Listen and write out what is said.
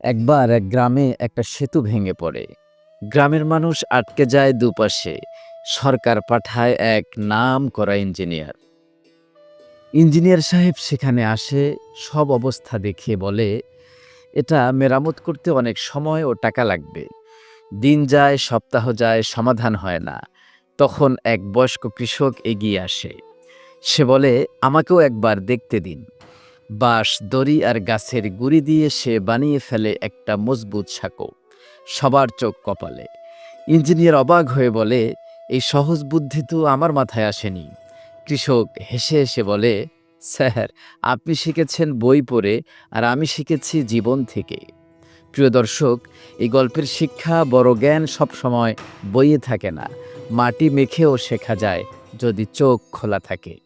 একবার এক গ্রামে একটা সেতু ভেঙে পড়ে। গ্রামের মানুষ আটকে যায় দুপাশে। সরকার পাঠায় এক নামকরা ইঞ্জিনিয়ার। ইঞ্জিনিয়ার সাহেব সেখানে আসে, সব অবস্থা দেখে বলে, এটা মেরামত করতে অনেক সময় ও টাকা লাগবে। দিন যায়, সপ্তাহ যায়, সমাধান হয় না। তখন এক বয়স্ক কৃষক এগিয়ে আসে। সে বলে, আমাকেও একবার দেখতে দিন। বাঁশ, দড়ি আর গাছের গুঁড়ি দিয়ে সে বানিয়ে ফেলে একটা মজবুত সাঁকো। সবার চোখ কপালে। ইঞ্জিনিয়ার অবাক হয়ে বলে, এই সহজ বুদ্ধি তো আমার মাথায় আসেনি। কৃষক হেসে হেসে বলে, স্যার, আপনি শিখেছেন বই পড়ে, আর আমি শিখেছি জীবন থেকে। প্রিয় দর্শক, এই গল্পের শিক্ষা, বড় জ্ঞান সবসময় বইয়ে থাকে না, মাটি মেখেও শেখা যায় যদি চোখ খোলা থাকে।